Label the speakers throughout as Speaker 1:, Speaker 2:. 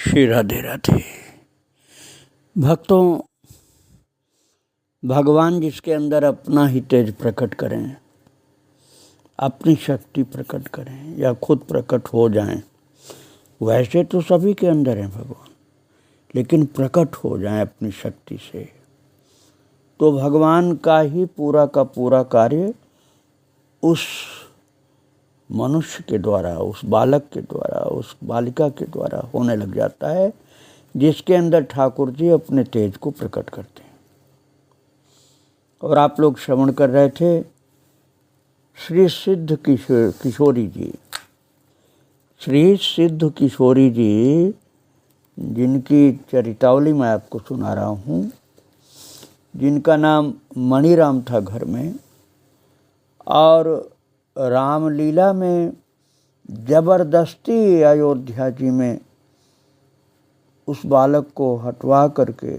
Speaker 1: श्री राधे राधे। भक्तों, भगवान जिसके अंदर अपना ही तेज प्रकट करें, अपनी शक्ति प्रकट करें या खुद प्रकट हो जाएं, वैसे तो सभी के अंदर हैं भगवान, लेकिन प्रकट हो जाएं अपनी शक्ति से, तो भगवान का ही पूरा का पूरा कार्य उस मनुष्य के द्वारा, उस बालक के द्वारा, उस बालिका के द्वारा होने लग जाता है, जिसके अंदर ठाकुर जी अपने तेज को प्रकट करते हैं। और आप लोग श्रवण कर रहे थे श्री सिद्ध किशोरी जी, श्री सिद्ध किशोरी जी, जिनकी चरितावली मैं आपको सुना रहा हूँ, जिनका नाम मणिराम था घर में, और रामलीला में जबरदस्ती अयोध्या जी में उस बालक को हटवा करके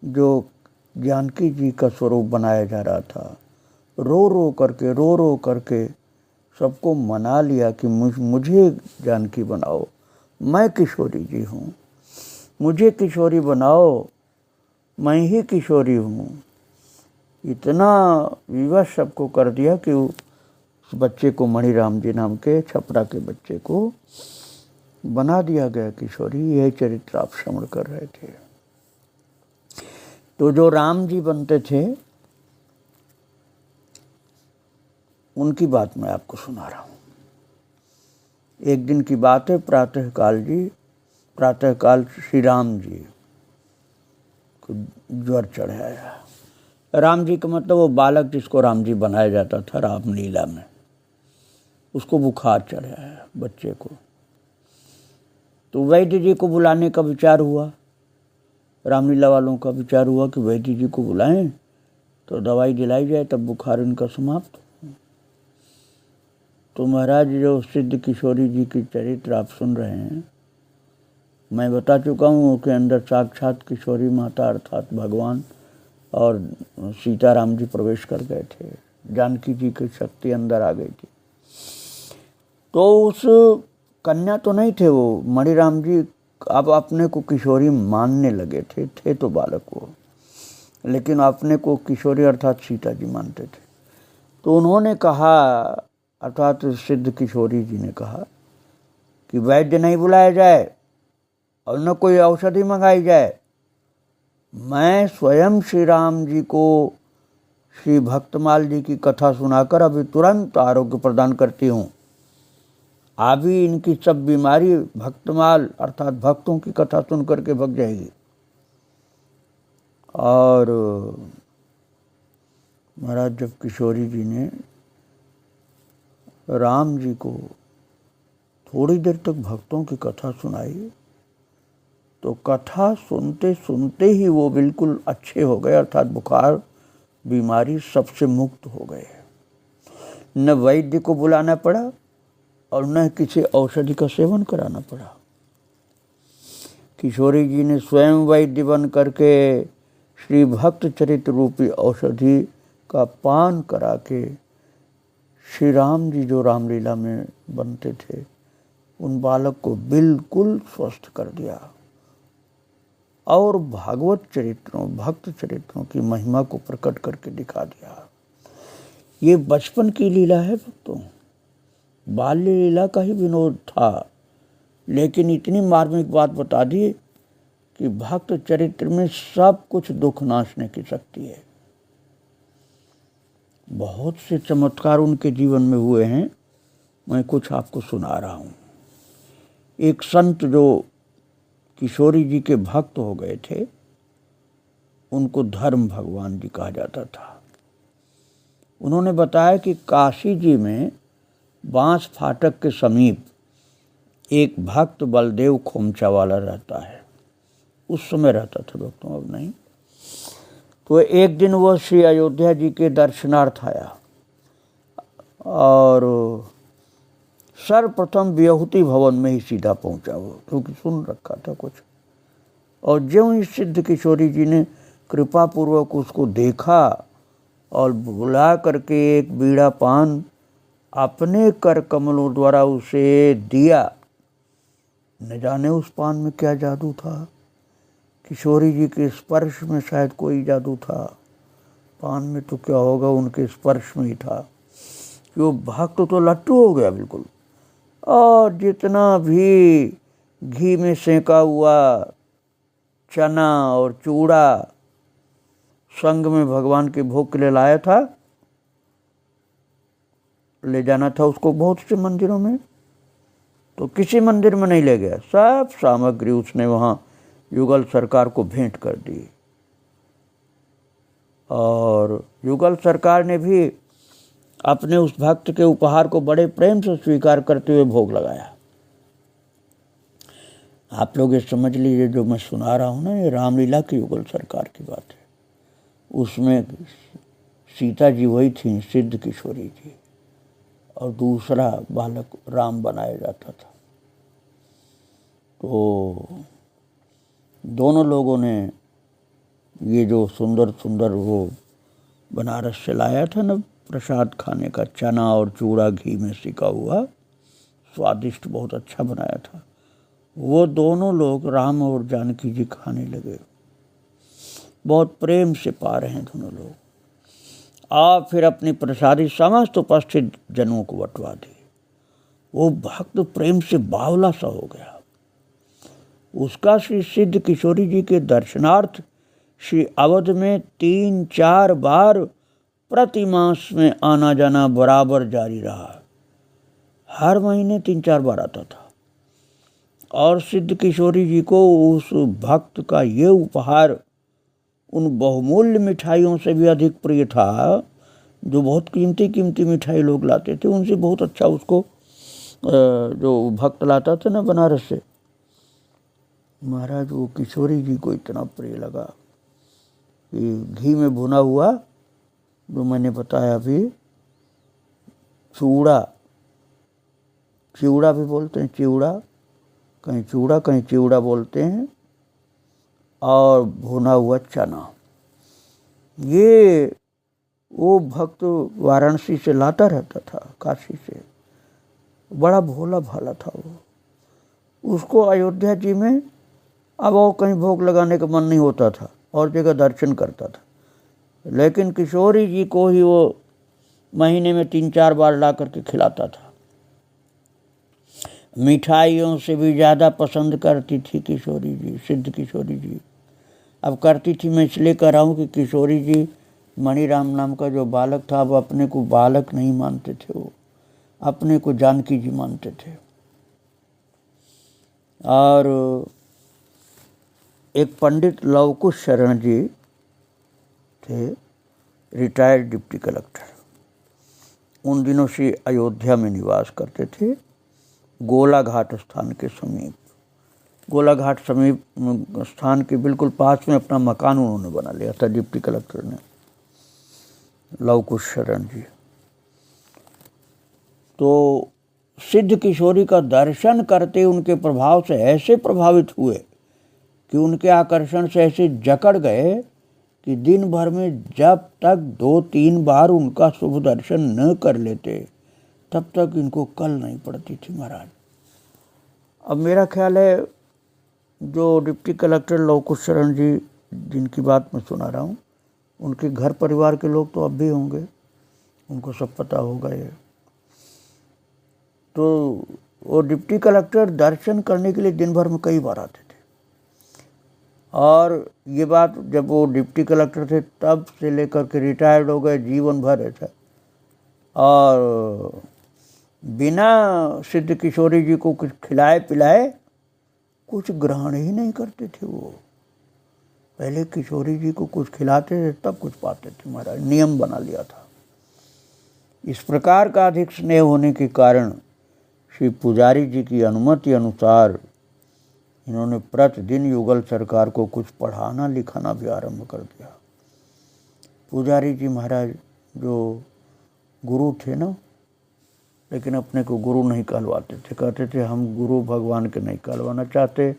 Speaker 1: जो जानकी जी का स्वरूप बनाया जा रहा था, रो रो करके सबको मना लिया कि मुझे जानकी बनाओ, मैं किशोरी जी हूँ, मुझे किशोरी बनाओ, मैं ही किशोरी हूँ। इतना विवश सबको कर दिया कि उस बच्चे को, मणिराम जी नाम के छपरा के बच्चे को बना दिया गया किशोरी। यह चरित्र आप श्रवण कर रहे थे। तो जो राम जी बनते थे उनकी बात मैं आपको सुना रहा हूँ। एक दिन की बात है, प्रातःकाल श्री राम जी को ज्वर चढ़ आया। राम जी का मतलब वो बालक जिसको राम जी बनाया जाता था रामलीला में, उसको बुखार चढ़ आया बच्चे को। तो वैद्य जी को बुलाने का विचार हुआ, रामलीला वालों का विचार हुआ कि वैद्य जी को बुलाएं तो दवाई दिलाई जाए, तब बुखार इनका समाप्त हो। तो महाराज, जो सिद्ध किशोरी जी की चरित्र आप सुन रहे हैं, मैं बता चुका हूँ कि अंदर साक्षात किशोरी माता अर्थात भगवान और सीताराम जी प्रवेश कर गए थे, जानकी जी की शक्ति अंदर आ गई थी। तो उस कन्या तो नहीं थे वो, मणिराम जी अब अपने को किशोरी मानने लगे थे तो बालक वो, लेकिन अपने को किशोरी अर्थात सीता जी मानते थे। तो उन्होंने कहा, अर्थात सिद्ध किशोरी जी ने कहा कि वैद्य नहीं बुलाया जाए और न कोई औषधि मंगाई जाए, मैं स्वयं श्री राम जी को श्री भक्तमाल जी की कथा सुनाकर अभी तुरंत आरोग्य प्रदान करती हूँ। अभी इनकी सब बीमारी भक्तमाल अर्थात भक्तों की कथा सुन करके भग जाएगी। और महाराज, जब किशोरी जी ने राम जी को थोड़ी देर तक भक्तों की कथा सुनाई, तो कथा सुनते सुनते ही वो बिल्कुल अच्छे हो गए, अर्थात बुखार बीमारी सबसे मुक्त हो गए। न वैद्य को बुलाना पड़ा और न किसी औषधि का सेवन कराना पड़ा। किशोरी जी ने स्वयं वैद्य बन करके श्री भक्त चरित्र रूपी औषधि का पान करा के श्री राम जी जो रामलीला में बनते थे, उन बालक को बिल्कुल स्वस्थ कर दिया और भागवत चरित्रों, भक्त चरित्रों की महिमा को प्रकट करके दिखा दिया। ये बचपन की लीला है भक्तों, बाल्य लीला का ही विनोद था, लेकिन इतनी मार्मिक बात बता दी कि भक्त चरित्र में सब कुछ दुख नाशने की शक्ति है। बहुत से चमत्कार उनके जीवन में हुए हैं, मैं कुछ आपको सुना रहा हूँ। एक संत जो किशोरी जी के भक्त हो गए थे, उनको धर्म भगवान जी कहा जाता था। उन्होंने बताया कि काशी जी में बांस फाटक के समीप एक भक्त बलदेव खोमचा वाला रहता है। उस समय रहता था भक्तों, अब नहीं। तो एक दिन वो श्री अयोध्या जी के दर्शनार्थ आया और सर्वप्रथम विभूति भवन में ही सीधा पहुंचा वो, क्योंकि सुन रखा था कुछ। और ज्यों ही सिद्ध किशोरी जी ने कृपापूर्वक उसको देखा और बुला करके एक बीड़ा पान अपने कर कमलों द्वारा उसे दिया, न जाने उस पान में क्या जादू था। किशोरी जी के स्पर्श में शायद कोई जादू था, पान में तो क्या होगा, उनके स्पर्श में ही था कि वो भक्त तो लट्टू हो गया बिल्कुल। और जितना भी घी में सेंका हुआ चना और चूड़ा संग में भगवान के भोग के लिए लाया था, ले जाना था उसको बहुत से मंदिरों में, तो किसी मंदिर में नहीं ले गया। सब सामग्री उसने वहाँ युगल सरकार को भेंट कर दी। और युगल सरकार ने भी अपने उस भक्त के उपहार को बड़े प्रेम से स्वीकार करते हुए भोग लगाया। आप लोग ये समझ लीजिए, जो मैं सुना रहा हूँ ना, ये रामलीला की युगल सरकार की बात है। उसमें सीता जी वही थी, सिद्ध किशोरी जी, और दूसरा बालक राम बनाया जाता था। तो दोनों लोगों ने ये जो सुंदर सुंदर वो बनारस से लाया था ना प्रसाद खाने का, चना और चूड़ा घी में सिका हुआ, स्वादिष्ट बहुत अच्छा बनाया था, वो दोनों लोग राम और जानकी जी खाने लगे। बहुत प्रेम से पा रहे हैं दोनों लोग। आप फिर अपनी प्रसादी समस्त उपस्थित जनों को बंटवा दी। वो भक्त प्रेम से बावला सा हो गया। उसका श्री सिद्ध किशोरी जी के दर्शनार्थ श्री अवध में 3-4 बार प्रति मास में आना जाना बराबर जारी रहा। हर महीने 3-4 बार आता था। और सिद्ध किशोरी जी को उस भक्त का ये उपहार उन बहुमूल्य मिठाइयों से भी अधिक प्रिय था, जो बहुत कीमती कीमती मिठाई लोग लाते थे, उनसे बहुत अच्छा उसको जो भक्त लाता था ना बनारस से, महाराज वो किशोरी जी को इतना प्रिय लगा कि घी में भुना हुआ, जो मैंने बताया अभी, चिवड़ा भी बोलते हैं, चिवड़ा, कहीं चूड़ा कहीं चिवड़ा बोलते हैं, और भुना हुआ चना, ये वो भक्त वाराणसी से लाता रहता था, काशी से। बड़ा भोला भाला था वो। उसको अयोध्या जी में अब वो कहीं भोग लगाने का मन नहीं होता था, और जगह दर्शन करता था, लेकिन किशोरी जी को ही वो महीने में 3-4 बार ला करके खिलाता था। मिठाइयों से भी ज़्यादा पसंद करती थी किशोरी जी, सिद्ध किशोरी जी। अब करती थी मैं इसलिए कह रहा हूँ कि किशोरी जी मणिराम नाम का जो बालक था, अब अपने को बालक नहीं मानते थे, वो अपने को जानकी जी मानते थे। और एक पंडित लवकुश शरण जी थे, रिटायर्ड डिप्टी कलेक्टर, उन दिनों से अयोध्या में निवास करते थे, गोलाघाट स्थान के समीप। गोलाघाट समीप स्थान के बिल्कुल पास में अपना मकान उन्होंने बना लिया था डिप्टी कलेक्टर ने, लवकुश शरण जी। तो सिद्ध किशोरी का दर्शन करते उनके प्रभाव से ऐसे प्रभावित हुए कि उनके आकर्षण से ऐसे जकड़ गए कि दिन भर में जब तक 2-3 बार उनका शुभ दर्शन न कर लेते, तब तक इनको कल नहीं पड़ती थी महाराज। अब मेरा ख्याल है जो डिप्टी कलेक्टर लवकुश शरण जी जिनकी बात मैं सुना रहा हूँ, उनके घर परिवार के लोग तो अब भी होंगे, उनको सब पता होगा ये। तो वो डिप्टी कलेक्टर दर्शन करने के लिए दिन भर में कई बार आते थे। और ये बात जब वो डिप्टी कलेक्टर थे तब से लेकर के रिटायर्ड हो गए, जीवन भर ऐसा। और बिना सिद्ध किशोरी जी को कुछ खिलाए पिलाए कुछ ग्रहण ही नहीं करते थे वो। पहले किशोरी जी को कुछ खिलाते थे तब कुछ पाते थे महाराज, नियम बना लिया था। इस प्रकार का अधिक स्नेह होने के कारण श्री पुजारी जी की अनुमति अनुसार इन्होंने प्रतिदिन युगल सरकार को कुछ पढ़ाना लिखाना भी आरंभ कर दिया। पुजारी जी महाराज जो गुरु थे ना, लेकिन अपने को गुरु नहीं कहलवाते थे, कहते थे हम गुरु भगवान के नहीं कहलवाना चाहते,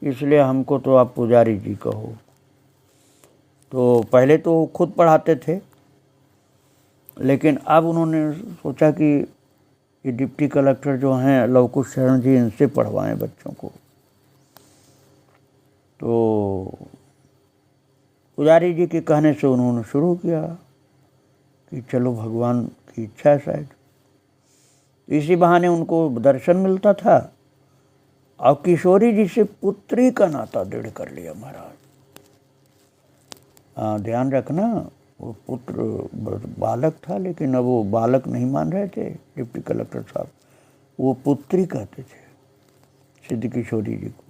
Speaker 1: इसलिए हमको तो आप पुजारी जी कहो। तो पहले तो खुद पढ़ाते थे, लेकिन अब उन्होंने सोचा कि ये डिप्टी कलेक्टर जो हैं लव कुश शरण जी, इनसे पढ़वाएं बच्चों को। तो पुजारी जी के कहने से उन्होंने शुरू किया कि चलो भगवान की इच्छा है शायद। इसी बहाने उनको दर्शन मिलता था और किशोरी जी से पुत्री का नाता दृढ़ कर लिया महाराज। ध्यान रखना, वो पुत्र बालक था, लेकिन अब वो बालक नहीं मान रहे थे डिप्टी कलेक्टर साहब, वो पुत्री कहते थे सिद्ध किशोरी जी को।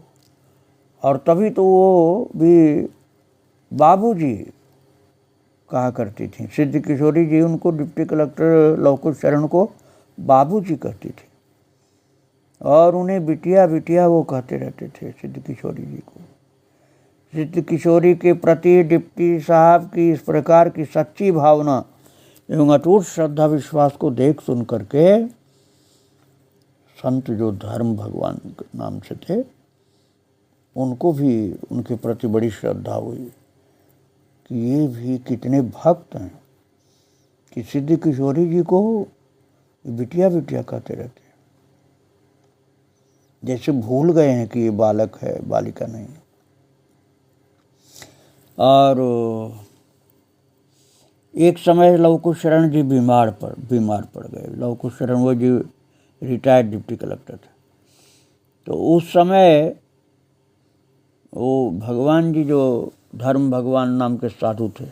Speaker 1: और तभी तो वो भी बाबूजी कहा करती थी, सिद्ध किशोरी जी उनको डिप्टी कलेक्टर लव कुश शरण को बाबूजी कहती थी, और उन्हें बिटिया बिटिया वो कहते रहते थे सिद्ध किशोरी जी को। सिद्ध किशोरी के प्रति डिप्टी साहब की इस प्रकार की सच्ची भावना एवं अटूट श्रद्धा विश्वास को देख सुन करके संत जो धर्म भगवान नाम से थे, उनको भी उनके प्रति बड़ी श्रद्धा हुई कि ये भी कितने भक्त हैं कि सिद्ध किशोरी जी को बिटिया बिटिया कहते रहते हैं, जैसे भूल गए हैं कि ये बालक है, बालिका नहीं। और एक समय लव कुश शरण जी बीमार पड़ गए। लव कुश शरण वो जी रिटायर्ड डिप्टी कलेक्टर थे। तो उस समय वो भगवान जी जो धर्म भगवान नाम के साधु थे,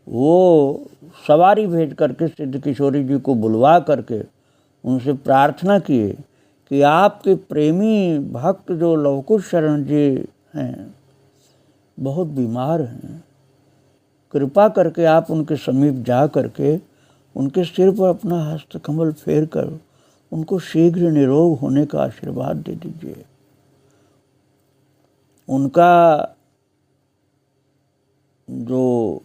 Speaker 1: वो सवारी भेज करके सिद्ध किशोरी जी को बुलवा करके उनसे प्रार्थना किए कि आपके प्रेमी भक्त जो लव कुश शरण जी हैं बहुत बीमार हैं, कृपा करके आप उनके समीप जा करके उनके सिर पर अपना हस्तकमल फेर कर उनको शीघ्र निरोग होने का आशीर्वाद दे दीजिए। उनका जो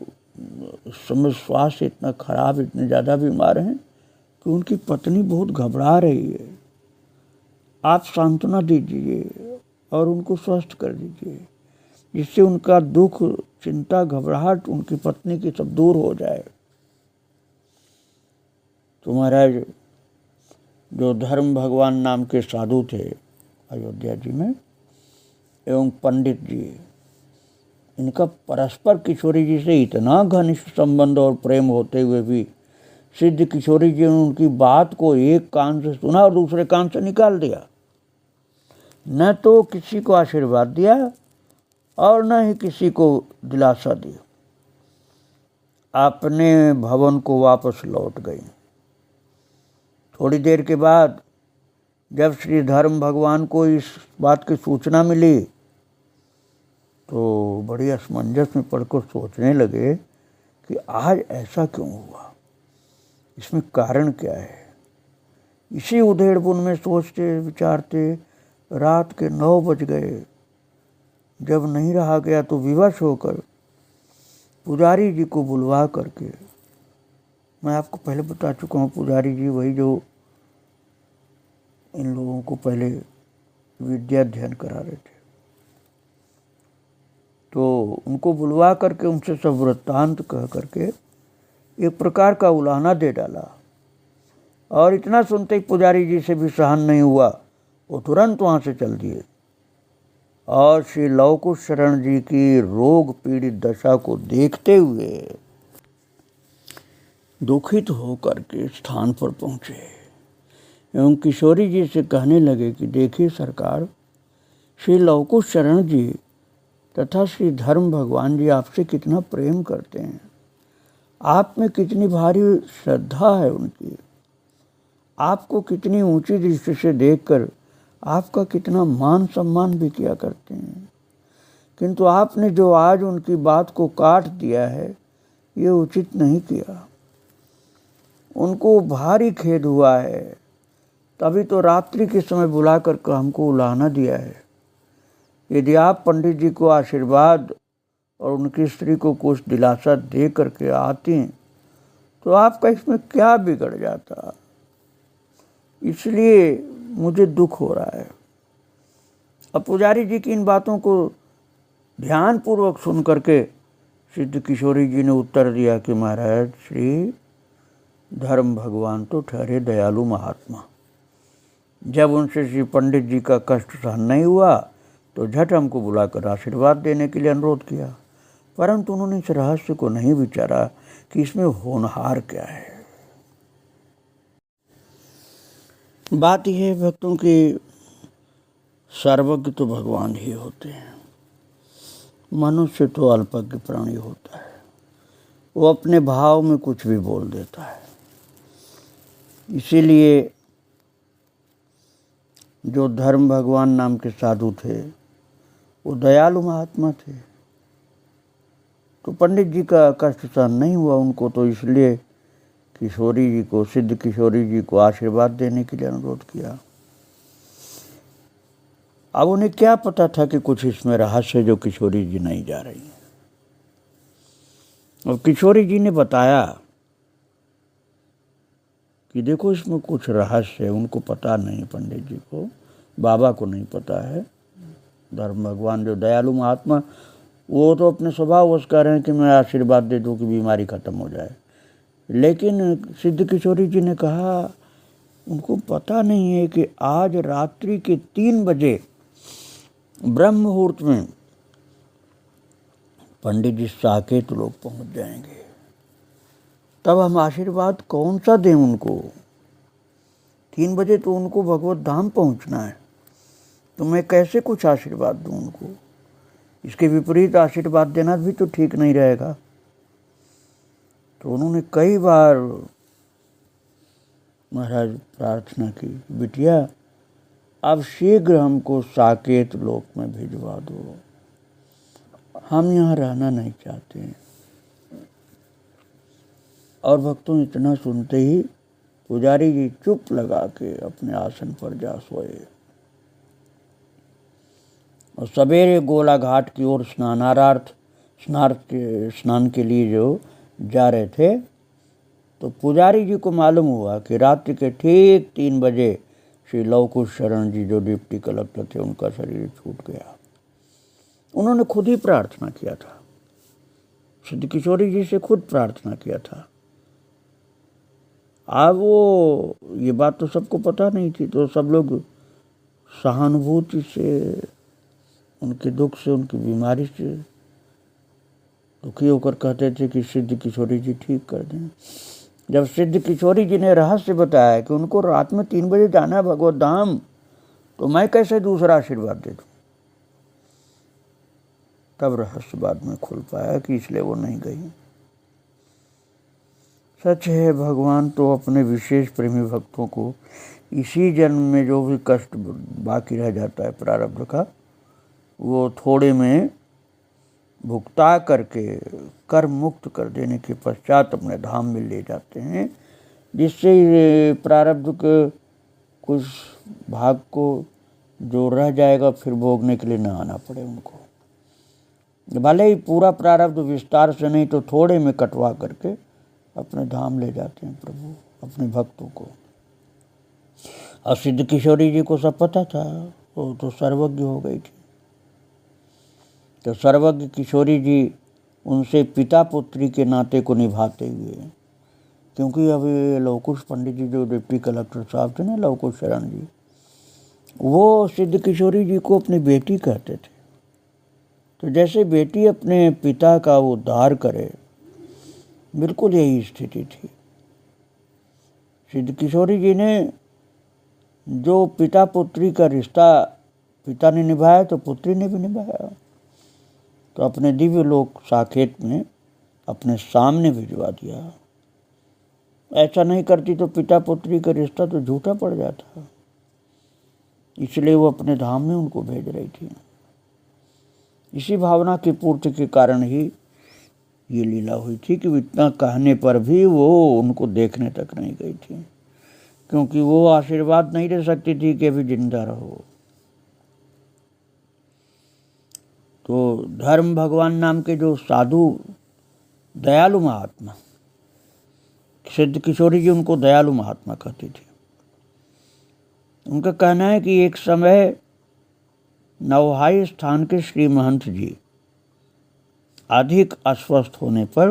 Speaker 1: समय स्वास्थ्य इतना खराब, इतने ज़्यादा बीमार हैं कि उनकी पत्नी बहुत घबरा रही है। आप सांत्वना दीजिए और उनको स्वस्थ कर दीजिए, जिससे उनका दुख, चिंता, घबराहट उनकी पत्नी की सब दूर हो जाए। तो महाराज जो धर्म भगवान नाम के साधु थे अयोध्या जी में एवं पंडित जी, इनका परस्पर किशोरी जी से इतना घनिष्ठ संबंध और प्रेम होते हुए भी सिद्ध किशोरी जी ने उनकी बात को एक कान से सुना और दूसरे कान से निकाल दिया। न तो किसी को आशीर्वाद दिया और न ही किसी को दिलासा दिया, अपने भवन को वापस लौट गई। थोड़ी देर के बाद जब श्री धर्म भगवान को इस बात की सूचना मिली तो बड़ी असमंजस में पड़कर सोचने लगे कि आज ऐसा क्यों हुआ, इसमें कारण क्या है। इसी उधेड़बुन में सोचते विचारते रात के 9 बज गए। जब नहीं रहा गया तो विवश होकर पुजारी जी को बुलवा करके, मैं आपको पहले बता चुका हूँ, पुजारी जी वही जो इन लोगों को पहले विद्या अध्ययन करा रहे थे, तो उनको बुलवा करके उनसे सब वृत्तांत कह करके एक प्रकार का उलाहना दे डाला। और इतना सुनते ही पुजारी जी से भी सहन नहीं हुआ, वो तुरंत वहाँ से चल दिए और श्री लव कुश शरण जी की रोग पीड़ित दशा को देखते हुए दुखित होकर के स्थान पर पहुँचे एवं किशोरी जी से कहने लगे कि देखिए सरकार, श्री लव कुश शरण जी तथा श्री धर्म भगवान जी आपसे कितना प्रेम करते हैं, आप में कितनी भारी श्रद्धा है उनकी, आपको कितनी ऊंची दृष्टि से देखकर आपका कितना मान सम्मान भी किया करते हैं, किंतु आपने जो आज उनकी बात को काट दिया है ये उचित नहीं किया। उनको भारी खेद हुआ है, तभी तो रात्रि के समय बुला कर हमको उलाहना दिया है। यदि आप पंडित जी को आशीर्वाद और उनकी स्त्री को कुछ दिलासा दे करके आती तो आपका इसमें क्या बिगड़ जाता, इसलिए मुझे दुख हो रहा है। अब पुजारी जी की इन बातों को ध्यानपूर्वक सुन करके सिद्ध किशोरी जी ने उत्तर दिया कि महाराज श्री, धर्म भगवान तो ठहरे दयालु महात्मा। जब उनसे श्री पंडित जी का कष्ट सहन नहीं हुआ तो झट हमको बुलाकर आशीर्वाद देने के लिए अनुरोध किया, परंतु उन्होंने इस रहस्य को नहीं विचारा कि इसमें होनहार क्या है। बात यह है भक्तों की सर्वज्ञ तो भगवान ही होते हैं, मनुष्य तो अल्पज्ञ प्राणी होता है, वो अपने भाव में कुछ भी बोल देता है। इसीलिए जो धर्म भगवान नाम के साधु थे वो दयालु महात्मा थे। तो पंडित जी का कष्ट सहन नहीं हुआ उनको, तो इसलिए किशोरी जी को, सिद्ध किशोरी जी को आशीर्वाद देने के लिए अनुरोध किया। अब उन्हें क्या पता था कि कुछ इसमें रहस्य जो किशोरी जी नहीं जा रही हैं। और किशोरी जी ने बताया कि देखो इसमें कुछ रहस्य है, उनको पता नहीं, पंडित जी को, बाबा को नहीं पता है। धर्म भगवान जो दयालु महात्मा, वो तो अपने स्वभाव वश कह रहे हैं कि मैं आशीर्वाद दे दूं कि बीमारी खत्म हो जाए, लेकिन सिद्ध किशोरी जी ने कहा उनको पता नहीं है कि आज रात्रि के 3 बजे ब्रह्म मुहूर्त में पंडित जी साकेत लोग पहुंच जाएंगे, तब हम आशीर्वाद कौन सा दें उनको। 3 बजे तो उनको भगवत धाम पहुंचना है, तो मैं कैसे कुछ आशीर्वाद दूं उनको। इसके विपरीत आशीर्वाद देना भी तो ठीक नहीं रहेगा। तो उन्होंने कई बार महाराज प्रार्थना की, बिटिया अब शीघ्र हमको साकेत लोक में भिजवा दो, हम यहाँ रहना नहीं चाहते हैं। और भक्तों इतना सुनते ही पुजारी जी चुप लगा के अपने आसन पर जा सोए। और सवेरे गोला घाट की ओर स्नान के लिए जो जा रहे थे, तो पुजारी जी को मालूम हुआ कि रात्रि के ठीक 3 बजे श्री लवकुश शरण जी जो डिप्टी कलेक्टर थे उनका शरीर छूट गया। उन्होंने खुद ही प्रार्थना किया था, सिद्ध किशोरी जी से खुद प्रार्थना किया था। अब वो ये बात तो सबको पता नहीं थी, तो सब लोग सहानुभूति से, उनके दुख से, उनकी बीमारी से दुखी होकर कहते थे कि सिद्ध किशोरी जी ठीक कर दें। जब सिद्ध किशोरी जी ने रहस्य बताया कि उनको रात में 3 बजे जाना है भगवत धाम, तो मैं कैसे दूसरा आशीर्वाद दे दूं, तब रहस्य बाद में खुल पाया कि इसलिए वो नहीं गई। सच है, भगवान तो अपने विशेष प्रेमी भक्तों को इसी जन्म में जो भी कष्ट बाकी रह जाता है प्रारब्ध का, वो थोड़े में भुगता करके कर मुक्त कर देने के पश्चात अपने धाम में ले जाते हैं, जिससे प्रारब्ध के कुछ भाग को जो रह जाएगा फिर भोगने के लिए न आना पड़े उनको। भले ही पूरा प्रारब्ध विस्तार से नहीं तो थोड़े में कटवा करके अपने धाम ले जाते हैं प्रभु अपने भक्तों को। और सिद्ध किशोरी जी को सब पता था, वो तो सर्वज्ञ हो गई थी। तो सर्वज्ञ किशोरी जी उनसे पिता पुत्री के नाते को निभाते हुए, क्योंकि अभी लवकुश पंडित जी जो डिप्टी कलेक्टर साहब थे ना, लवकुश शरण जी, वो सिद्ध किशोरी जी को अपनी बेटी कहते थे। तो जैसे बेटी अपने पिता का उद्धार करे, बिल्कुल यही स्थिति थी। सिद्ध किशोरी जी ने जो पिता पुत्री का रिश्ता पिता ने निभाया तो पुत्री ने भी निभाया। तो अपने दिव्य लोक साकेत में अपने सामने भिजवा दिया। ऐसा नहीं करती तो पिता पुत्री का रिश्ता तो झूठा पड़ जाता, इसलिए वो अपने धाम में उनको भेज रही थी। इसी भावना की पूर्ति के कारण ही ये लीला हुई थी कि इतना कहने पर भी वो उनको देखने तक नहीं गई थी, क्योंकि वो आशीर्वाद नहीं दे सकती थी कि अभी जिंदा रहो। तो धर्म भगवान नाम के जो साधु दयालु महात्मा, सिद्ध किशोरी जी उनको दयालु महात्मा कहती थी। उनका कहना है कि एक समय नवहाई स्थान के श्री महंत जी अधिक अस्वस्थ होने पर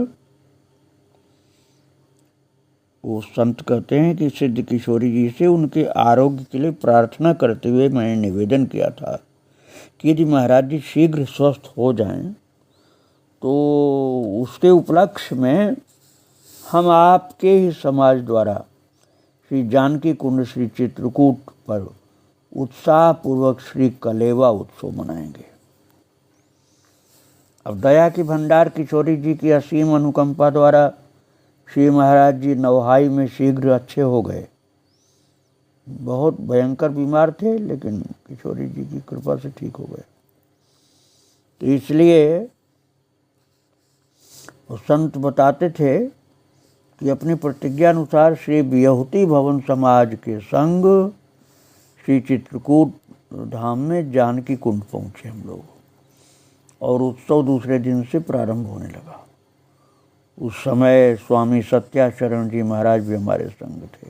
Speaker 1: वो संत कहते हैं कि सिद्ध किशोरी जी से उनके आरोग्य के लिए प्रार्थना करते हुए मैंने निवेदन किया था कि यदि महाराज जी शीघ्र स्वस्थ हो जाएं तो उसके उपलक्ष्य में हम आपके ही समाज द्वारा श्री जानकी कुंड श्री चित्रकूट पर उत्साहपूर्वक श्री कलेवा उत्सव मनाएंगे। अब दया की भंडार किशोरी जी की असीम अनुकंपा द्वारा श्री महाराज जी नवहाई में शीघ्र अच्छे हो गए। बहुत भयंकर बीमार थे लेकिन किशोरी जी की कृपा से ठीक हो गए। तो इसलिए वो संत बताते थे कि अपनी प्रतिज्ञा अनुसार श्री वियहुती भवन समाज के संग श्री चित्रकूट धाम में जानकी कुंड पहुँचे हम लोग, और उत्सव दूसरे दिन से प्रारंभ होने लगा। उस समय स्वामी सत्याचरण जी महाराज भी हमारे संग थे।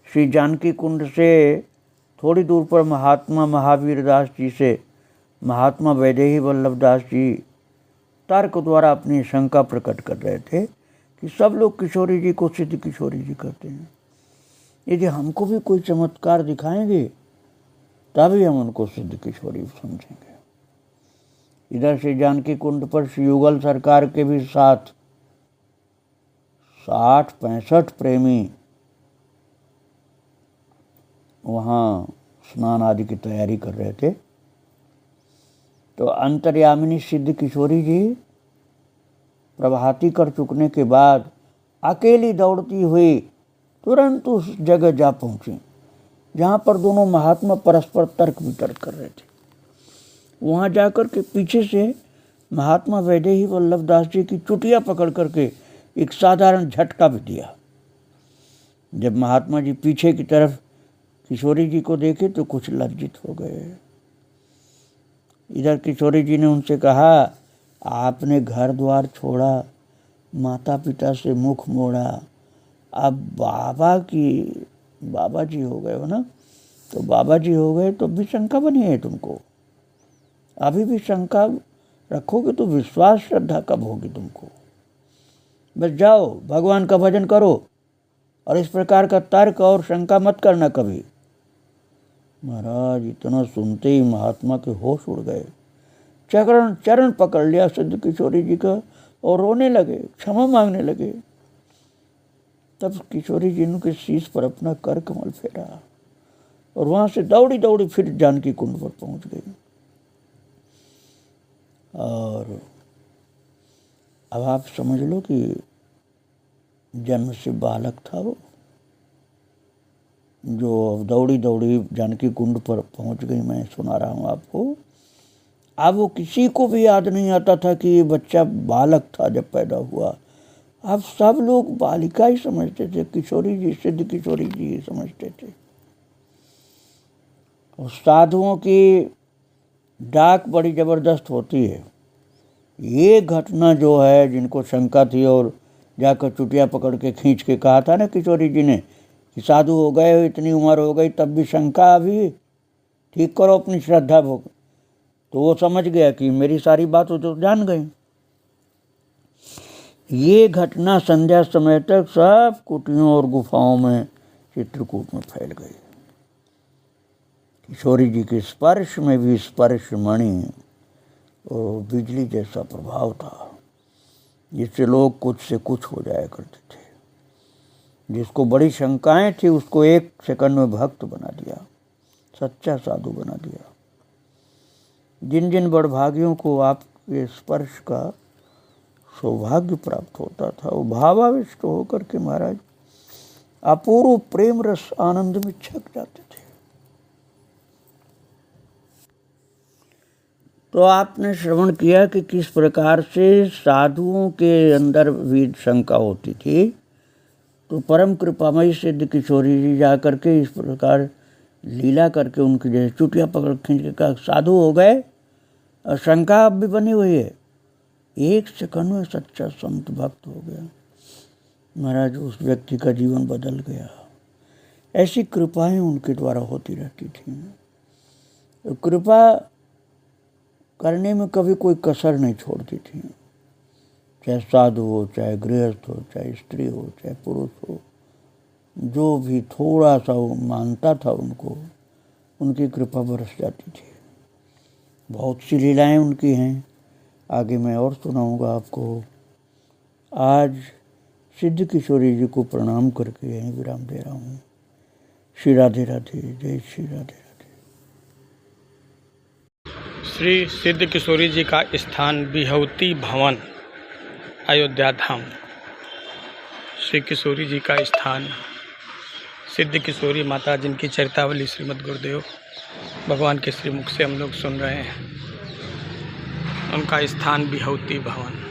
Speaker 1: श्री जानकी कुंड से थोड़ी दूर पर महात्मा महावीर दास जी से महात्मा वैदेही वल्लभ दास जी तर्क द्वारा अपनी शंका प्रकट कर रहे थे कि सब लोग किशोरी जी को सिद्ध किशोरी जी कहते हैं, यदि हमको भी कोई चमत्कार दिखाएंगे तभी हम उनको सिद्ध किशोरी समझेंगे। इधर से जानकी कुंड पर श्री युगल सरकार के भी साथ 60-65 प्रेमी वहाँ स्नान आदि की तैयारी कर रहे थे। तो अंतर्यामिनी सिद्ध किशोरी जी प्रभाती कर चुकने के बाद अकेली दौड़ती हुई तुरंत उस जगह जा पहुंची जहाँ पर दोनों महात्मा परस्पर तर्क वितर्क कर रहे थे। वहाँ जाकर के पीछे से महात्मा वैदेही वल्लभ दास जी की चुटिया पकड़ करके एक साधारण झटका भी दिया। जब महात्मा जी पीछे की तरफ किशोरी जी को देखे तो कुछ लज्जित हो गए। इधर किशोरी जी ने उनसे कहा, आपने घर द्वार छोड़ा, माता पिता से मुख मोड़ा, अब बाबा जी हो गए हो ना, तो बाबा जी हो गए तो भी शंका बनी है तुमको। अभी भी शंका रखोगे तो विश्वास श्रद्धा कब होगी तुमको। बस जाओ भगवान का भजन करो और इस प्रकार का तर्क और शंका मत करना कभी। महाराज इतना सुनते ही महात्मा के होश उड़ गए, चरण पकड़ लिया सिद्ध किशोरी जी का और रोने लगे, क्षमा मांगने लगे। तब किशोरी जी ने शीश पर अपना कर कमल फेरा और वहां से दौड़ी दौड़ी फिर जानकी कुंड पर पहुंच गई। और अब आप समझ लो कि जन्म से बालक था वो, जो दौड़ी दौड़ी जानकी कुंड पर पहुंच गई। मैं सुना रहा हूँ आपको। अब वो किसी को भी याद नहीं आता था कि ये बच्चा बालक था जब पैदा हुआ। अब सब लोग बालिका ही समझते थे, किशोरी जी सिद्ध किशोरी जी ही समझते थे। और साधुओं की डाक बड़ी ज़बरदस्त होती है। ये घटना जो है, जिनको शंका थी और जाकर चुटिया पकड़ के खींच के कहा था ना किशोरी जी ने कि साधु हो गए, इतनी उम्र हो गई तब भी शंका, अभी ठीक करो अपनी श्रद्धा भोग। तो वो समझ गया कि मेरी सारी बात वो तो जान गई। ये घटना संध्या समय तक सब कुटियों और गुफाओं में चित्रकूट में फैल गई। किशोरी जी के स्पर्श में भी स्पर्श मणि और बिजली जैसा प्रभाव था, जिससे लोग कुछ से कुछ हो जाया करते थे। जिसको बड़ी शंकाएं थी उसको एक सेकंड में भक्त बना दिया, सच्चा साधु बना दिया। जिन जिन बड़भागियों को आपके स्पर्श का सौभाग्य प्राप्त होता था वो भावाविष्ट होकर के महाराज अपूर्व प्रेम रस आनंद में छक जाते थे। तो आपने श्रवण किया कि किस प्रकार से साधुओं के अंदर भी शंका होती थी। तो परम कृपामयी सिद्ध किशोरी जी जा करके इस प्रकार लीला करके उनकी जैसे चुटिया पकड़ खींच के कहा, साधु हो गए और शंका अब भी बनी हुई है। एक सेकंड में सच्चा संत भक्त हो गया। महाराज उस व्यक्ति का जीवन बदल गया। ऐसी कृपाएं उनके द्वारा होती रहती थी। तो कृपा करने में कभी कोई कसर नहीं छोड़ती थी। चाहे साधु हो, चाहे गृहस्थ हो, चाहे स्त्री हो, चाहे पुरुष हो, जो भी थोड़ा सा वो मानता था उनको, उनकी कृपा बरस जाती थी। बहुत सी लीलाएं उनकी हैं, आगे मैं और सुनाऊंगा आपको। आज सिद्ध किशोरी जी को प्रणाम करके यहीं विराम दे रहा हूँ। श्री राधे राधे, जय श्री राधे राधे।
Speaker 2: श्री सिद्ध किशोरी जी का स्थान बिहौती भवन, अयोध्या धाम। श्री किशोरी जी का स्थान, सिद्ध किशोरी माता जिनकी चरितावली श्रीमद् गुरुदेव भगवान के श्रीमुख से हम लोग सुन रहे हैं, उनका स्थान बिहौती भवन।